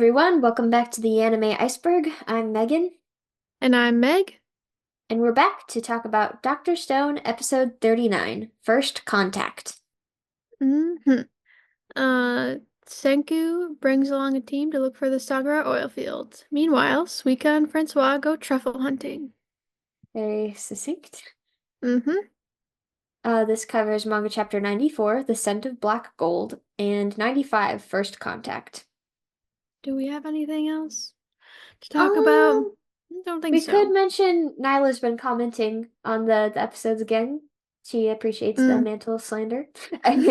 everyone, welcome back to the Anime Iceberg. I'm Megan, And I'm Meg. and we're back to talk about Dr. Stone, episode 39, First Contact. hmm Uh, Senku brings along a team to look for the Sagara oil fields. Meanwhile, Suika and Francois go truffle hunting. Very succinct. hmm This covers manga chapter 94, The Scent of Black Gold, and 95, First Contact. Do we have anything else to talk about? Um, Don't think we could so. mention Nyla's been commenting on the episodes again. She appreciates the Mm. mantle slander. And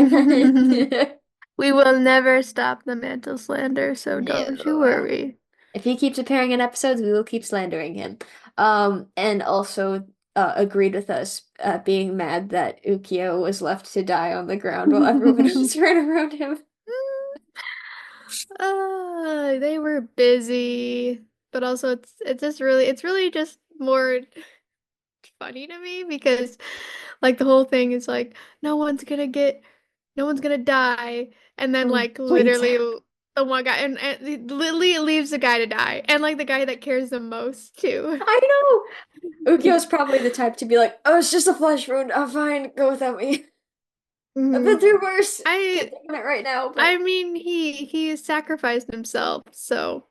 We will never stop the mantle slander, so don't you no. worry. If he keeps appearing in episodes, we will keep slandering him. And also agreed with us being mad that Ukyo was left to die on the ground while everyone else ran around him. They were busy, but also it's really just more funny to me because like the whole thing is like no one's gonna die, and then Mm, like bleeds literally out. the one guy and literally it leaves the guy to die, and like the guy that cares the most too. I know. Ukyo's probably the type to be like, "Oh, it's just a flesh wound. I'm fine. Go without me. I've been Mhm. through worse. Can't I think of it right now, I but mean he sacrificed himself, so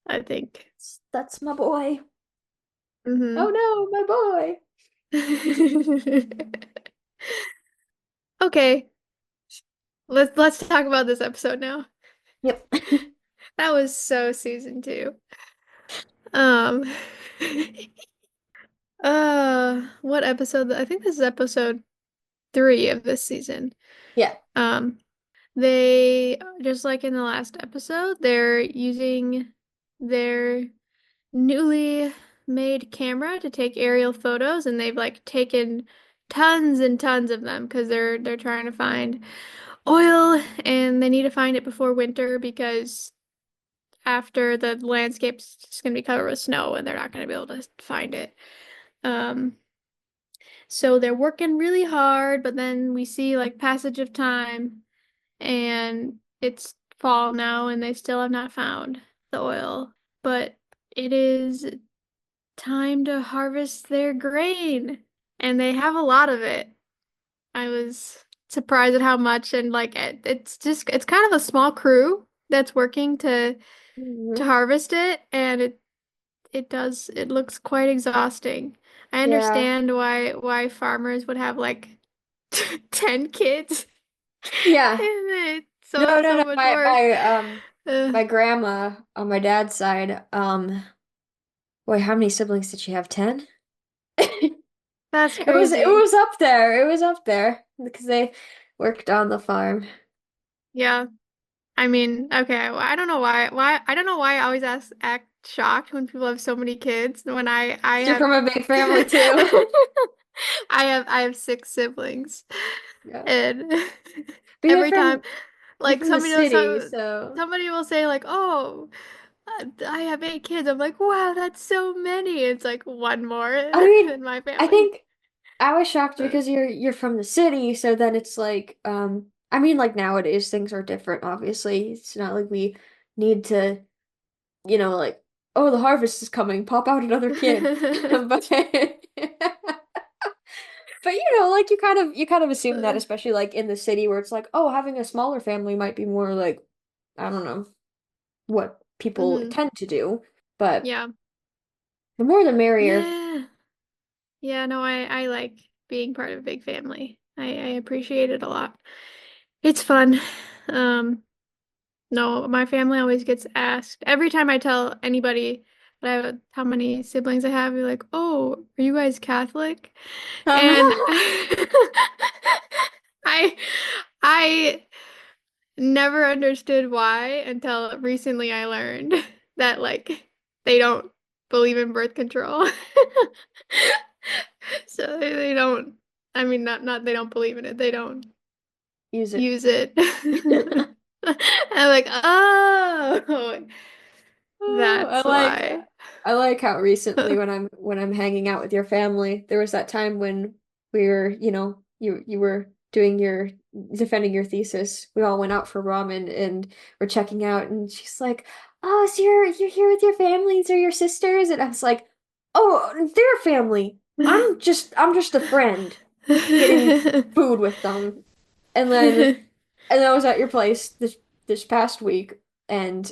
I think. that's my boy. Oh hmm no, my boy." Okay, let's talk about this episode now. Yep. That was so season two. Um, what episode? I think this is episode three of this season. Yeah. Um, they just like in the last episode, they're using their newly made camera to take aerial photos, and they've like taken tons and tons of them because they're trying to find oil, and they need to find it before winter because after the landscape's just gonna be covered with snow and they're not gonna be able to find it. Um, so they're working really hard, but then we see like passage of time and it's fall now and they still have not found the oil. But it is time to harvest their grain, and they have a lot of it. I was surprised at how much, and like it's kind of a small crew that's working to Mhm. harvest it, and it looks quite exhausting. I Yeah. understand why farmers would have like 10 kids Yeah. and it's No, so no, so no. much My work. my um Uh, my grandma on my dad's side, wait, how many siblings did she have? 10? that's It crazy. was up there. It was up there because they worked on the farm. Yeah. I mean, okay, well, I don't know why I don't know why I always act shocked when people have so many kids when I You're have from a big family too. I have six siblings. Yeah. And But every time you're like from the somebody will city, so somebody will say like, "Oh, I have eight kids." I'm like, "Wow, that's so many." It's like one more I mean, than my I family. think I was shocked because you're from the city, so then it's like I mean like nowadays things are different, obviously. It's not like we need to like, oh, the harvest is coming, pop out another kid. But but like you kind of assume that, especially like in the city where it's like, oh, having a smaller family might be more like, I don't know, what people hmm tend to do. But Yeah. the more the merrier. Yeah. Yeah, no, I like being part of a big family. I appreciate it a lot. It's fun. Um, no, my family always gets asked every time I tell anybody that how many siblings I have, you're like, "Oh, are you guys Catholic?" And I I never understood why until recently I learned that like they don't believe in birth control. So they don't, I mean, not they don't believe in it. They don't Use it. use it. I'm like, oh, Oh, that's why. I like how recently when I'm hanging out with your family, there was that time when we were, you were doing your defending your thesis, we all went out for ramen and we're checking out, and she's like, "Oh, so you're here with your families or your sisters?" And I was like, "Oh, they're family. I'm just a friend getting food with them." And then I was at your place this past week, and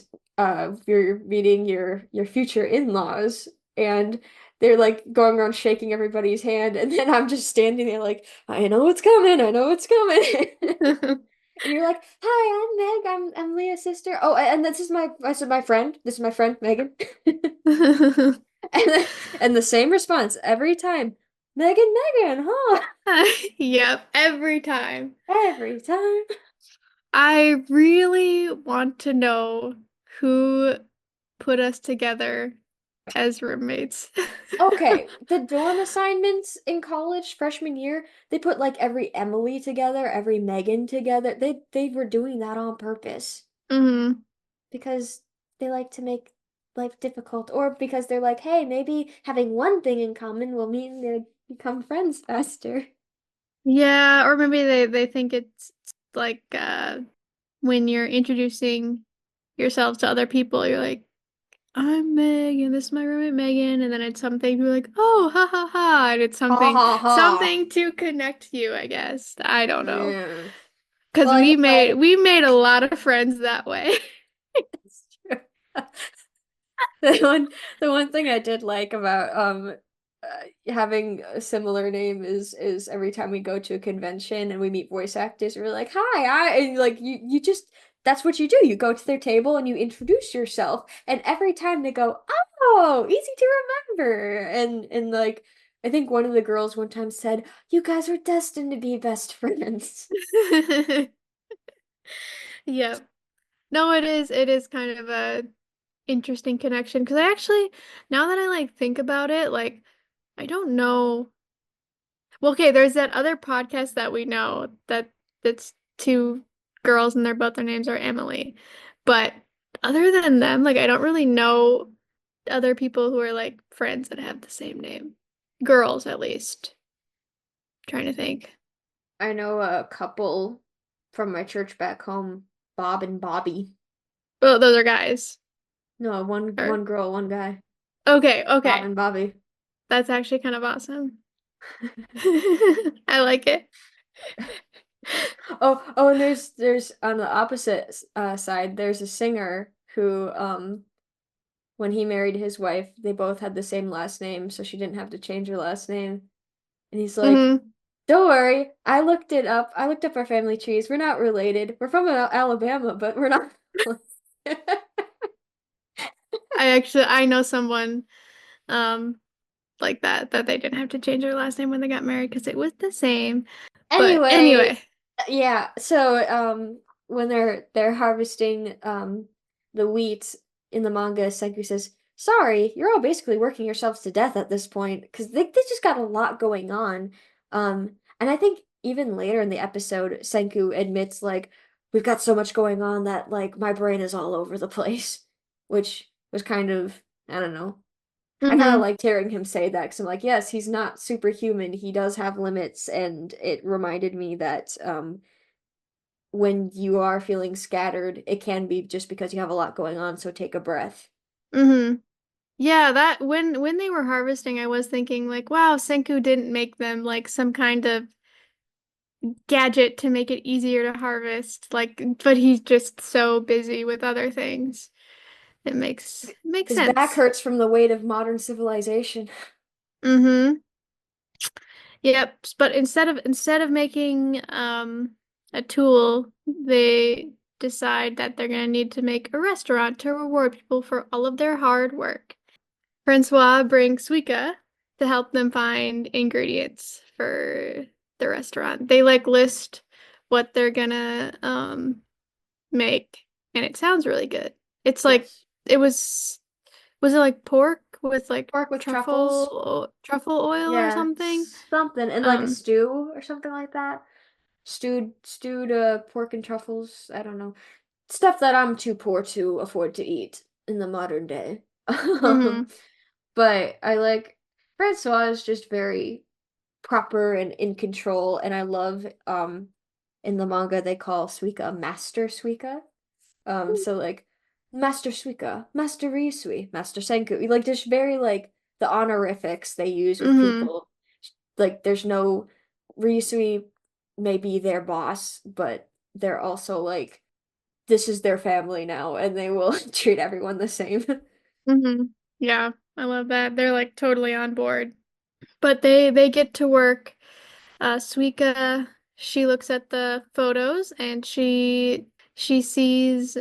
you're meeting your future in-laws, and they're like going around shaking everybody's hand, and then I'm just standing there like, I know what's coming, I know what's coming. And you're like, "Hi, I'm Meg. I'm Leah's sister. Oh, and this is my friend. This is my friend Megan." And and the same response every time. Megan, Megan, huh? Yep, every time. Every time. I really want to know who put us together as roommates. Okay, the dorm assignments in college freshman year, they put like every Emily together, every Megan together. They were doing that on purpose hmm because they like to make life difficult, or because they're like, hey, maybe having one thing in common will mean they become friends faster. Yeah, or maybe they think it's like when you're introducing yourself to other people, you're like, I'm Meg and this is my roommate Megan, and then it's something you're like, oh, ha ha ha, and it's Ha something ha ha. something to connect you, I guess. I don't know. Yeah. Because Well, anyway, we made a lot of friends that way. it's true. The one thing I did like about having a similar name is every time we go to a convention and we meet voice actors, we're like, "Hi, and like you just that's what you do. You go to their table and you introduce yourself, and every time they go, "Oh, easy to remember." And like I think one of the girls one time said, "You guys were destined to be best friends." Yep. No, it is kind of a interesting connection because I actually, now that I like think about it, like I don't know. Well, okay, there's that other podcast that we know that's two girls and their names are Emily. But other than them, like I don't really know other people who are like friends that have the same name. Girls, at least. Trying to think. I know a couple from my church back home, Bob and Bobby. Well, those are guys. No, one Or one girl, one guy. okay, Bob okay. and Bobby. That's actually kind of awesome. I like it. Oh, and there's on the opposite side, there's a singer who when he married his wife, they both had the same last name, so she didn't have to change her last name. And he's like, hmm "Don't worry, I looked it up. I looked up our family trees. We're not related. We're from Alabama, but we're not." I know someone um like that they didn't have to change their last name when they got married because it was the same. But Anyway, anyway. yeah, so when they're harvesting the wheat in the manga, Senku says, "Sorry, you're all basically working yourselves to death at this point because they just got a lot going on." And I think even later in the episode, Senku admits like we've got so much going on that like my brain is all over the place, which was kind of, I don't know. I kind of hmm liked hearing him say that because I'm like, yes, he's not superhuman. He does have limits, and it reminded me that when you are feeling scattered, it can be just because you have a lot going on. So take a breath. hmm Yeah, that when they were harvesting, I was thinking like, wow, Senku didn't make them like some kind of gadget to make it easier to harvest. Like, but he's just so busy with other things. It makes His back sense. hurts from the weight of modern civilization. hmm Yep. But instead of making a tool, they decide that they're gonna need to make a restaurant to reward people for all of their hard work. Francois brings Suika to help them find ingredients for the restaurant. They like list what they're gonna make, and it sounds really good. It's like Yes. it was it like pork with like Pork with truffles. truffle oil or Yeah, something? something. And like a Um stew or something like that. Stewed pork and truffles. I don't know. Stuff that I'm too poor to afford to eat in the modern day. mhm But I like Francois is just very proper and in control. And I love in the manga they call Suika Master Suika. So like Master Suika, Master Ryusui, Master Senku. Like there's very like the honorifics they use with Mm-hmm. people. Like there's no Ryusui may be their boss, but they're also like this is their family now and they will treat everyone the same. Mm-hmm. Yeah, I love that. They're like totally on board. But they get to work. Suika, she looks at the photos and she sees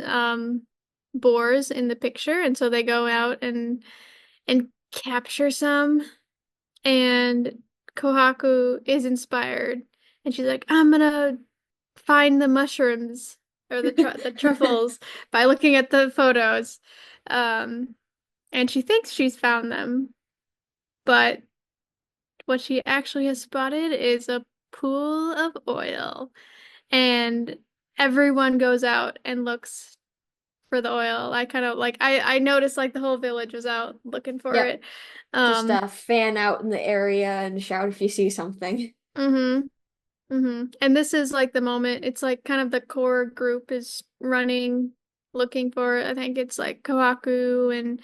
boars in the picture, and so they go out and capture some. And Kohaku is inspired, and she's like, "I'm gonna find the mushrooms or the truffles by looking at the photos." Um, and she thinks she's found them, but what she actually has spotted is a pool of oil. And everyone goes out and looks for the oil. I kind of like I noticed like the whole village was out looking for Yep. it. Just Um, fan out in the area and shout if you see something. mm-hmm, mm-hmm. And this is like the moment, it's like kind of the core group is running, looking for it. I think it's like Kohaku and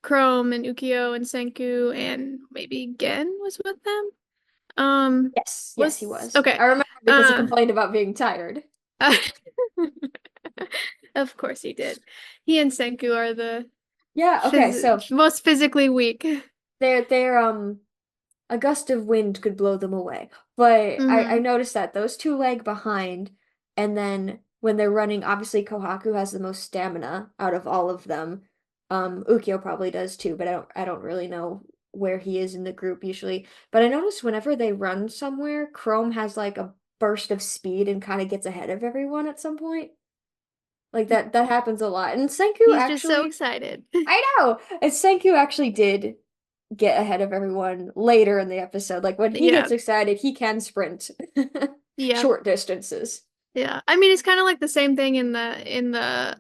Chrome and Ukyo and Senku and maybe Gen was with them. Yes, yes, he Was was. okay. I remember because he Uh, complained about being tired. of course he did. He and Senku are the Yeah, okay, so most physically weak. they're a gust of wind could blow them away. But I Hmm. noticed that those two lag behind, and then when they're running, obviously Kohaku has the most stamina out of all of them. Ukyo probably does too, but I don't really know where he is in the group usually. But I noticed whenever they run somewhere, Chrome has like a burst of speed and kind of gets ahead of everyone at some point. Like that happens a lot. And Senku He's just so actually, excited. I know, and Senku actually did get ahead of everyone later in the episode. Like when he Yeah. gets excited, he can sprint Yeah. short distances. Yeah. I mean, it's kind of like the same thing in the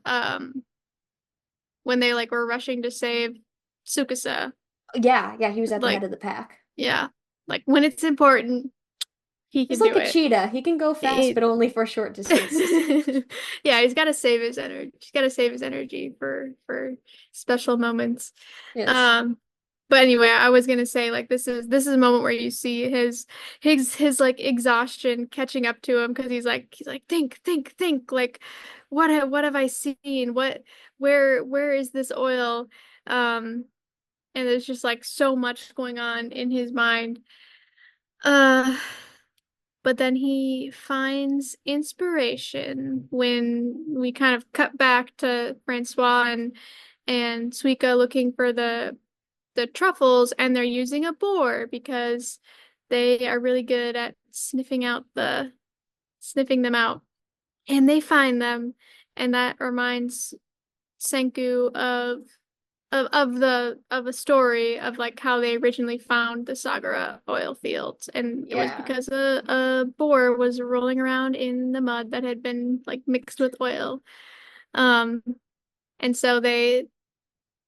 when they like were rushing to save Tsukasa. Yeah, yeah, he was at the head Like, of the pack. yeah. Like when it's important, he He's can like do a it. cheetah. He can go fast, It- but only for short distances. Yeah, he's got to save his energy. He's got to save his energy for special moments. Yes. Um, but anyway, I was gonna say like this is a moment where you see his like exhaustion catching up to him because he's like think like what have I seen? Where is this oil? Um, and there's just like so much going on in his mind. Uh, but then he finds inspiration when we kind of cut back to Francois and Suika looking for the truffles, and they're using a boar because they are really good at sniffing them out. And they find them, and that reminds Senku of a story of like how they originally found the Sagara oil fields, and it was Yeah. because a boar was rolling around in the mud that had been like mixed with oil. Um, and so they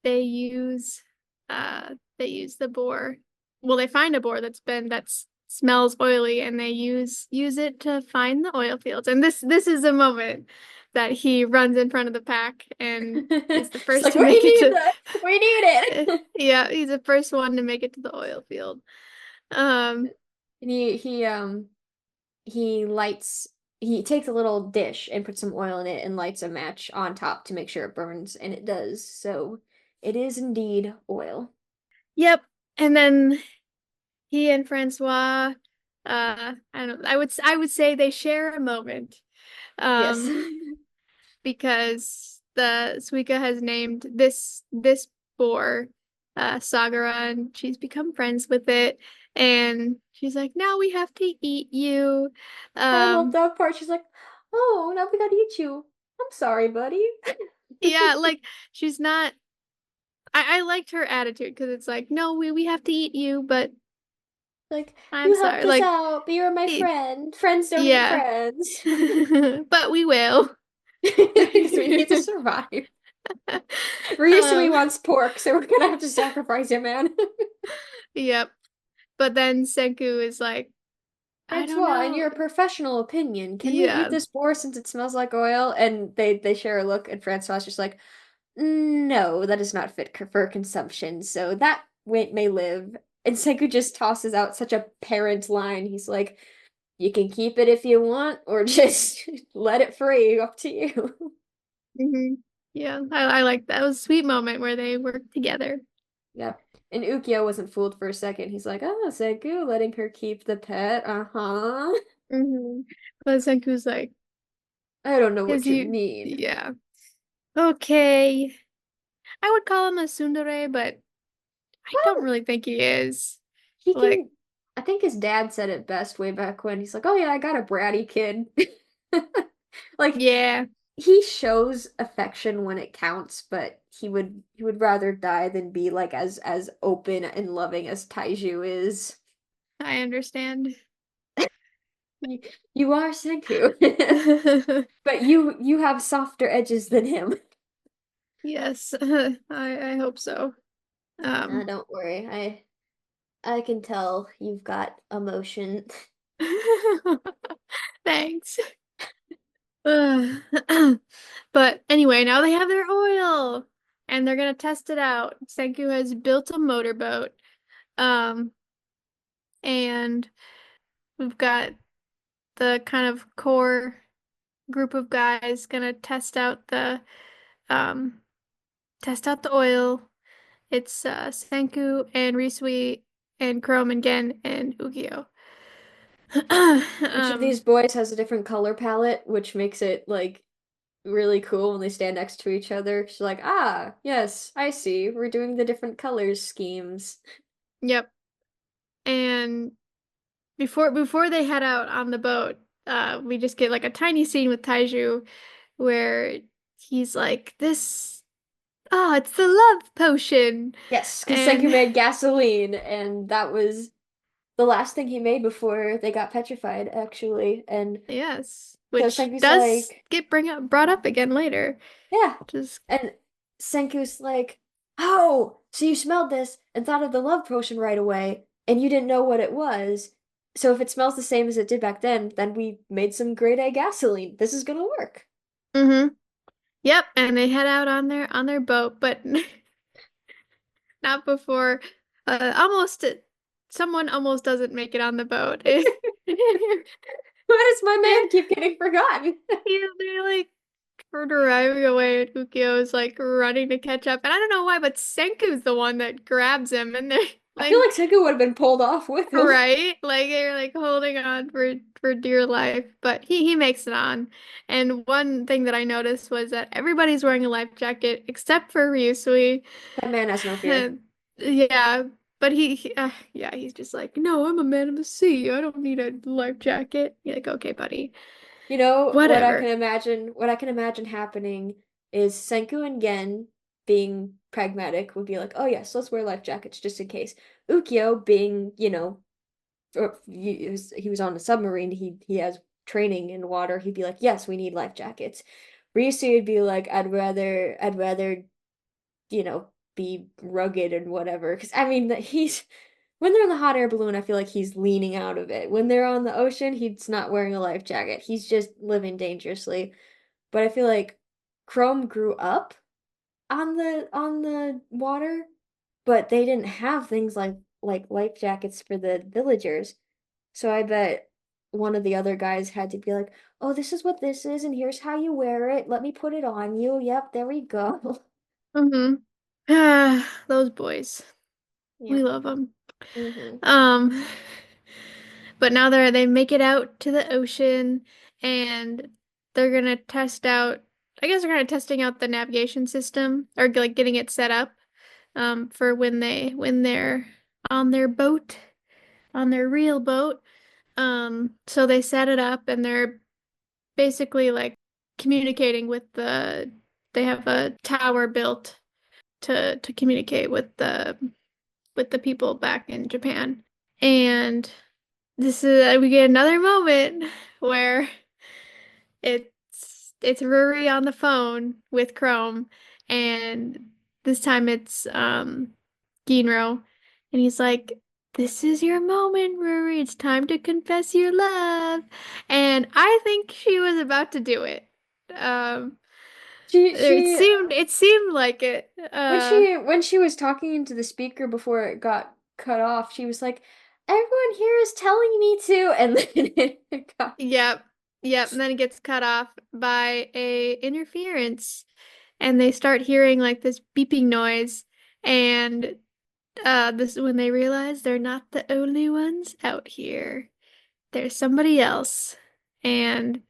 use they use the boar. Well, they find a boar that smells oily, and they use it to find the oil fields. And this is a moment that he runs in front of the pack and is the It's first like to we make it need to that. We need it. yeah, he's the first one to make it to the oil field. Um, And he lights he takes a little dish and puts some oil in it and lights a match on top to make sure it burns, and it does. So it is indeed oil. yep. And then he and Francois, I would say they share a moment. Yes. Um, because the Suika has named this boar Sagara, and she's become friends with it. And she's like, now we have to eat you. I love Um, that part. She's like, "Oh, now we gotta eat you. I'm sorry, buddy." yeah, like she's not. I liked her attitude because it's like, no, we have to eat you, but Like, I'm you helped sorry. us Like, out, but you're my it, friend. Friends don't eat yeah, friends. but we will. Because we need to survive. Ryusui Um, wants pork, so we're gonna have to sacrifice him, man. yep. But then Senku is like, I don't Francois, in know. your professional opinion, can we eat Yeah. this boar since it smells like oil? And they share a look, and Francois is just like, no, that is not fit for consumption, so that may live. And Senku just tosses out such a parent line. He's like, you can keep it if you want, or just let it free, up to you. hmm Yeah, I like that. It was a sweet moment where they worked together. Yeah. And Ukyo wasn't fooled for a second. He's like, oh, Senku, letting her keep the pet. Uh-huh. But Senku's like, I don't know is what you you, mean. yeah. Okay. I would call him a tsundere, but I don't Well, really think he is. he Like, can. I think his dad said it best way back when. He's like, oh, yeah, I got a bratty kid. Like, yeah, he shows affection when it counts, but he would rather die than be like as open and loving as Taiju is. I understand. You, you are Senku. But you have softer edges than him. Yes, I hope so. Um, Don't worry. I can tell you've got emotion. thanks. But anyway, now they have their oil and they're gonna test it out. Senku has built a motorboat. Um, and we've got the kind of core group of guys gonna um test out the oil. It's Senku and Risui and Chrome and Gen and Ugio. Each of these boys has a different color palette, which makes it like really cool when they stand next to each other. She's like, ah, yes, I see. We're doing the different colors schemes. Yep. And before they head out on the boat, we just get like a tiny scene with Taiju where he's like, "This, oh, it's the love potion," Yes, because Senku and made gasoline, and that was the last thing he made before they got petrified, actually. And yes, so which Senku's does like, get brought up again later. yeah. Just And Senku's like, oh, so you smelled this and thought of the love potion right away, and you didn't know what it was. So if it smells the same as it did back then we made some grade A gasoline. This is gonna work. mm-hmm. Yep, and they head out on their boat, but not before almost someone almost doesn't make it on the boat. Why does my They're, man keep getting forgotten? yeah, they're like driving away, and Ukyo is like running to catch up. And I don't know why, but Senku's the one that grabs him, and they're I feel like, like Senku would have been pulled off with him. right, like they're like holding on for dear life. But he makes it on. And one thing that I noticed was that everybody's wearing a life jacket except for Ryusui. That man has no fear. And yeah, but yeah, he's just like, no, I'm a man of the sea. I don't need a life jacket. You're like, okay, buddy, You know what I can whatever. imagine? What I can imagine happening is Senku and Gen being pragmatic would be like, "Oh yes, let's wear life jackets just in case." Ukyo being, or he was on a submarine, he has training in water. He'd be like, "Yes, we need life jackets." Risu would be like, "I'd rather, be rugged and whatever." Because I mean, he's when they're in the hot air balloon, I feel like he's leaning out of it. When they're on the ocean, he's not wearing a life jacket. He's just living dangerously. But I feel like Chrome grew up on the water, but they didn't have things like life jackets for the villagers. So I bet one of the other guys had to be like, "Oh, this is what this is, and here's how you wear it. Let me put it on you. Yep, there we go." Mm-hmm. Ah, those boys. Yeah. We love them. Hmm. Um, but now they make it out to the ocean and they're gonna test out, I guess they're kind of testing out the navigation system or like getting it set up for when they're on their boat, on their real boat. So they set it up and they're basically like communicating with they have a tower built to communicate with the people back in Japan. And this is we get another moment where it's Ruri on the phone with Chrome, and this time it's Ginro, and he's like, this is your moment, Rory. It's time to confess your love. And I think she was about to do it. Um, it She seemed like it. when she was talking into the speaker before it got cut off, she was like, "Everyone here is telling me to," and then it got Yep. Yep. And then it gets cut off by a interference. And they start hearing like this beeping noise. And this is when they realize they're not the only ones out here. There's somebody else. And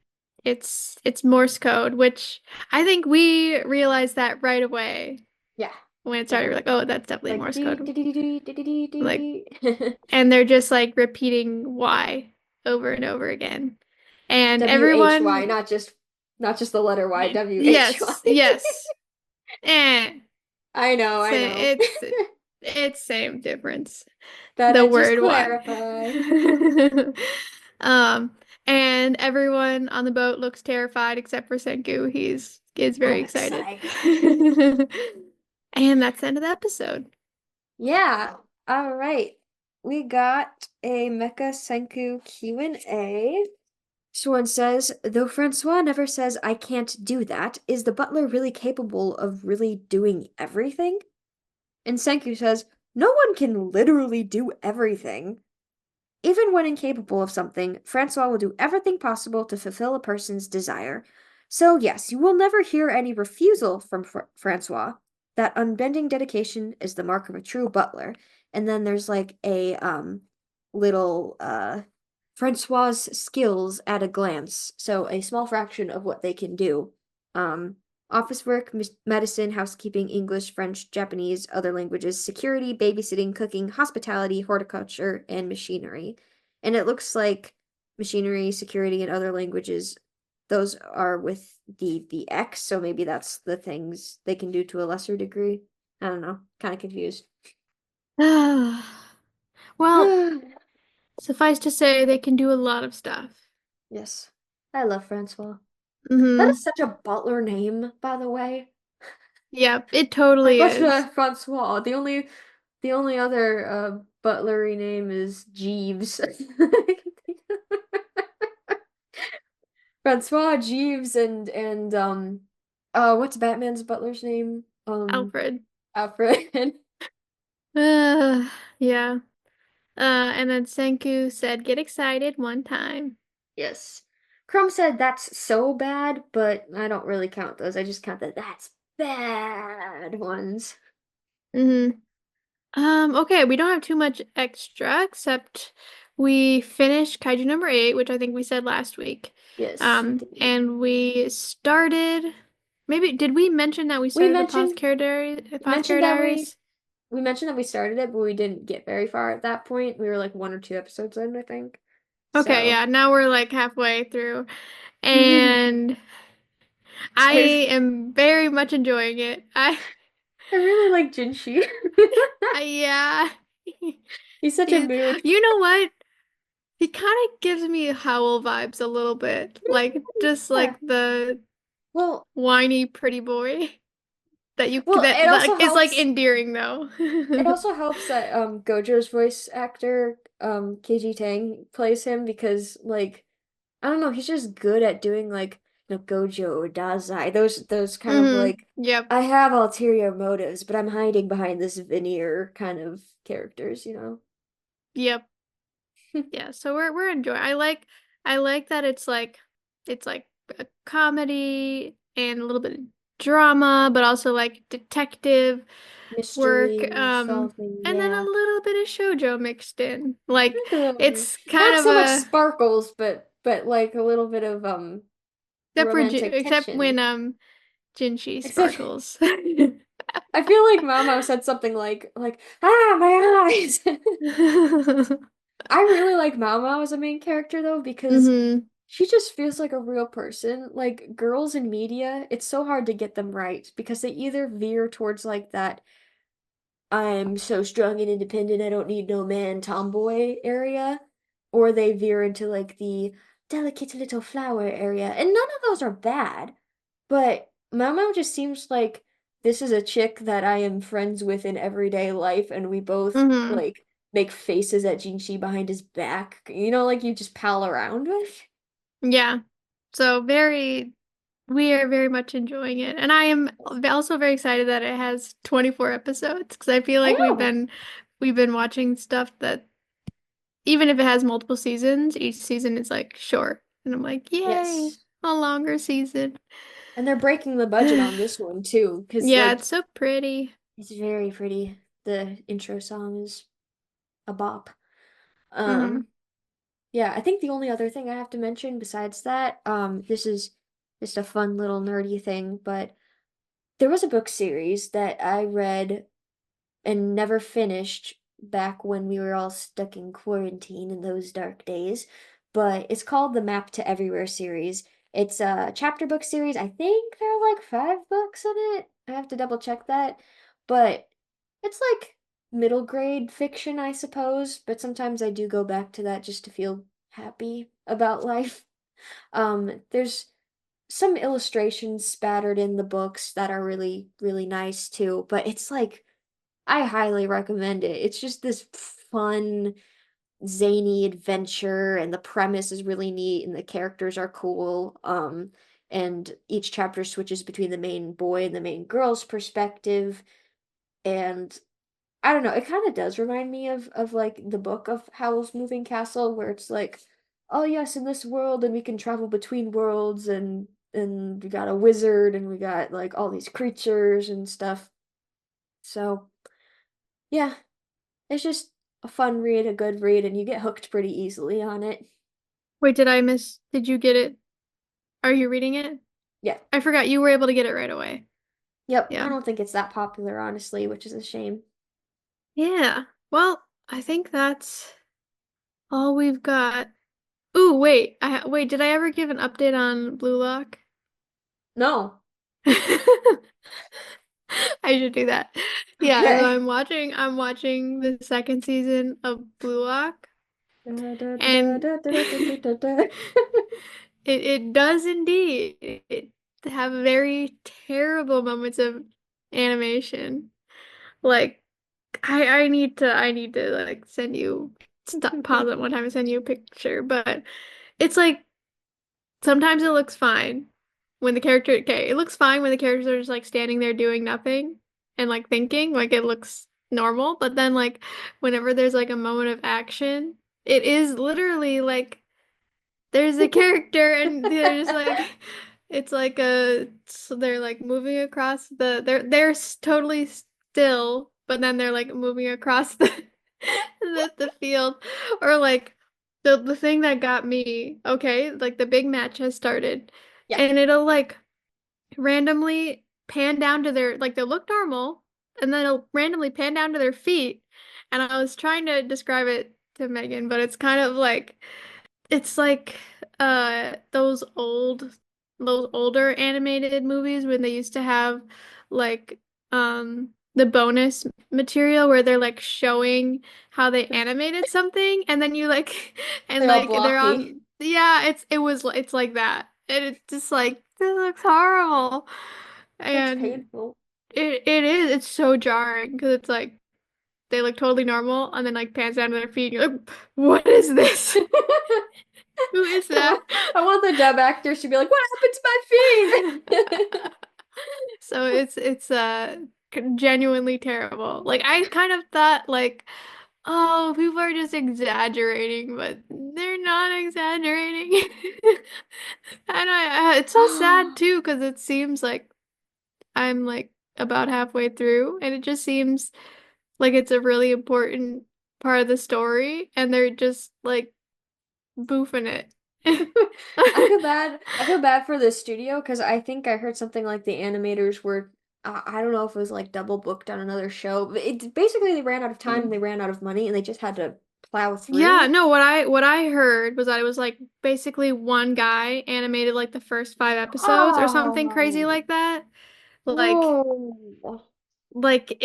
it's Morse code, which I think we realized that right away yeah, when it started. yeah. We're like, oh, that's definitely Like Morse dee code. dee dee dee dee dee Like, dee dee. and they're just like repeating Y over and over again. And WHY, everyone, not just the letter Y, WHY. yes, yes. Eh, I know. it's same difference. Thought The I'd just word Y. clarify. Um, and everyone on the boat looks terrified except for Senku. He's very I'm excited. excited. And that's the end of the episode. Yeah. All right. We got a Mecha Senku Q&A. This one says, though Francois never says I can't do that, is the butler really capable of really doing everything? And Senku says, no one can literally do everything. Even when incapable of something, Francois will do everything possible to fulfill a person's desire. So, yes, you will never hear any refusal from Francois. That unbending dedication is the mark of a true butler. And then there's like a little Francois's skills at a glance. So, a small fraction of what they can do. Um, Office work, medicine, housekeeping, English, French, Japanese, other languages, security, babysitting, cooking, hospitality, horticulture, and machinery. And it looks like machinery, security, and other languages, those are with the X, so maybe that's the things they can do to a lesser degree. I don't know. Kind of confused. Well, suffice to say, they can do a lot of stuff. Yes. I love Francois. That is Mm-hmm. such a butler name, by the way. Yep, it Like totally what's is. Francois? The only other butlery name is Jeeves. Francois Jeeves and what's Batman's butler's name? Alfred. Alfred. Uh, yeah. And then Senku said, get excited one time. Yes. Crumb said that's so bad, but I don't really count those. I just count the that's bad ones. Mm-hmm. Okay, we don't have too much extra except we finished Kaiju number 8, which I think we said last week. Yes, we did. And we started, maybe, did we mention that we We started mentioned Apothecary mentioned that Diaries? we mentioned that we started it, but we didn't get very far at that point. We were like one or two episodes in, I think. Okay, So yeah, now we're like halfway through. I And I am very much enjoying it. really like Jinshi. Yeah. He's such a He's, mood. you know what? He kind of gives me Howl vibes a little bit. Like, just Yeah. like the Well, whiny pretty boy well, that it also like is like helps. endearing though. It also helps that Gojo's voice actor KG Tang plays him because like I don't know, he's just good at doing like Gojo or Dazai. Those kind of Hmm. like Yep. I have ulterior motives, but I'm hiding behind this veneer kind of characters, you know? Yep. Yeah, so we're enjoying. I like that it's like a comedy and a little bit of drama, but also like detective work, Mystery solving, and then a yeah. little bit of shoujo mixed in. Like Like a little bit of it's kind not of so much a sparkles, but like a little bit of romantic except when tension. Jinshi Except sparkles. I feel like Mamo said something like my eyes. I really like Mamo as a main character though because Hmm. she just feels like a real person. Like girls in media, it's so hard to get them right because they either veer towards like that I'm so strong and independent, I don't need no man tomboy area, or they veer into like the delicate little flower area. And none of those are bad, but Mamo just seems like this is a chick that I am friends with in everyday life, and we both Hmm. like make faces at Jinxie behind his back. You know, like you just pal around with. Yeah. So we are very much enjoying it. And I am also very excited that it has 24 episodes because I feel I like know. we've been watching stuff that even if it has multiple seasons, each season is like short. And I'm like, yay, Yes. a longer season. And they're breaking the budget on this one too, because Yeah, like it's so pretty. it's very pretty. The intro song is a bop. Hmm. Um, yeah, I think the only other thing I have to mention besides that, this is just a fun little nerdy thing, but there was a book series that I read and never finished back when we were all stuck in quarantine in those dark days. But it's called the Map to Everywhere series. It's a chapter book series. I think there are like 5 books in it. I have to double check that. But it's like middle grade fiction, I suppose. But sometimes I do go back to that just to feel happy about life. There's some illustrations spattered in the books that are really, really nice too. But it's like I highly recommend it. It's just this fun, zany adventure, and the premise is really neat, and the characters are cool. And each chapter switches between the main boy and the main girl's perspective, and I don't know, it kind of does remind me of like the book of Howl's Moving Castle, where it's like, oh yes, in this world, and we can travel between worlds, and we got a wizard, and we got like all these creatures and stuff. So yeah. It's just a fun read, a good read, and you get hooked pretty easily on it. Wait, did you get it? Are you reading it? Yeah. I forgot you were able to get it right away. Yep. I Yeah. don't think it's that popular, honestly, which is a shame. Yeah. Well, I think that's all we've got. Ooh, wait. Wait, did I ever give an update on Blue Lock? No. I should do that. Yeah, so Okay. I'm watching the second season of Blue Lock, Da, da, da, and da, da, da, da, da, da. it does indeed have very terrible moments of animation. Like I need to like send you stop pause it one time and send you a picture, but it's like sometimes it looks fine when the character, okay, it looks fine when the characters are just like standing there doing nothing and like thinking, like it looks normal. But then like whenever there's like a moment of action, it is literally like there's a character and they're just like it's like a so they're like moving across totally still, but then they're like moving across the the field or like the thing that got me, okay, like the big match has started Yeah. and it'll like randomly pan down to their like they'll look normal and then it'll randomly pan down to their feet and I was trying to describe it to Megan, but it's kind of like it's like those older animated movies when they used to have like the bonus material where they're like showing how they animated something and then you like and They're all like they're blocky. on yeah it's like that and it's just like this looks horrible That's and painful. it is it's so jarring because it's like they look totally normal and then like pans down to their feet and you're like what is this? Who is I want, that? I want the dub actors to be like, what happened to my feet? So it's genuinely terrible. Like I kind of thought like oh, people are just exaggerating, but they're not exaggerating. And it's so sad too because it seems like I'm like about halfway through and it just seems like it's a really important part of the story and they're just like boofing it. I feel bad for the studio because I think I heard something like the animators were I don't know if it was like double booked on another show. But it basically they ran out of time and they ran out of money and they just had to plow Yeah, through. no, what I heard was that it was like basically one guy animated like the first 5 episodes or something crazy Oh, like that. Like whoa. like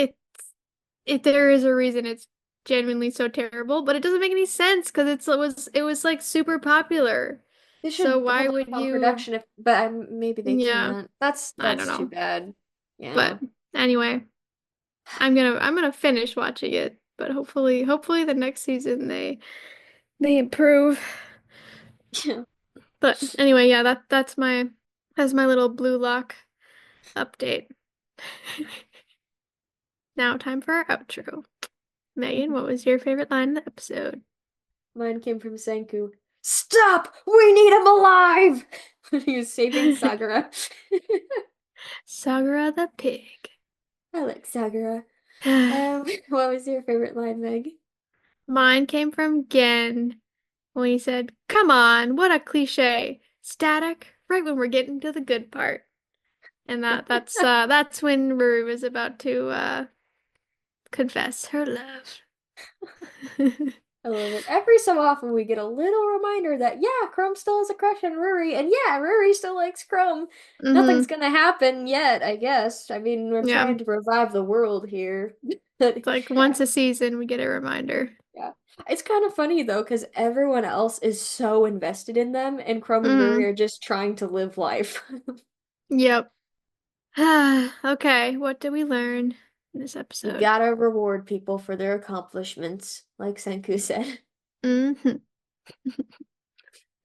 it there is a reason it's genuinely so terrible, but it doesn't make any sense because it was like super popular. They So should why hold would off on you production if but maybe they yeah, can't. I don't That's too know. bad. Yeah. But anyway, I'm gonna finish watching it. but hopefully the next season they improve. Yeah. But anyway, yeah, that's my little blue lock update. Now time for our outro. Megan, what was your favorite line in the episode? Mine came from Senku. Stop! We need him alive! When he was saving Sagura. Sagura the pig. I like Sagura. What was your favorite line, Meg? Mine came from Gen when he said, "Come on, what a cliche. Static, right when we're getting to the good part." And that's when Ruru was about to confess her love. I love it. Every so often we get a little reminder that yeah, Chrome still has a crush on Ruri, and yeah, Ruri still likes Chrome. Nothing's Hmm. gonna happen yet, I guess. I mean, we're Yeah. trying to revive the world here. But It's like once a season we get a reminder. yeah. It's kind of funny though, because everyone else is so invested in them, and Chrome and Ruri Mm. are just trying to live life. Yep. Okay, what did we learn in this You episode? gotta reward people for their accomplishments, like Senku said. Hmm.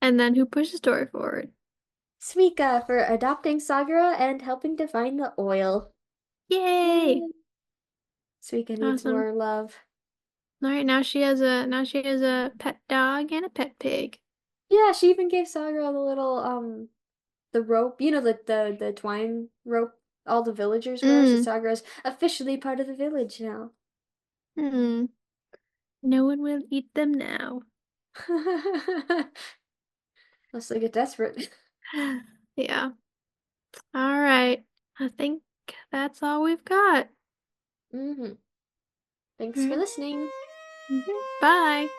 And then who pushed the story forward? Suika for adopting Sagura and helping to find the oil. Yay! Yay! Suika needs Awesome. more love. All right, now she has a pet dog and a pet pig. Yeah, she even gave Sagura the little the rope, the twine rope all the villagers wear, so Mm. Sagura's officially part of the village now. Mm. No one will eat them now. Unless they get desperate. Yeah. All right. I think that's all we've got. Hmm. Thanks for Mhm. listening. Mhm. Bye.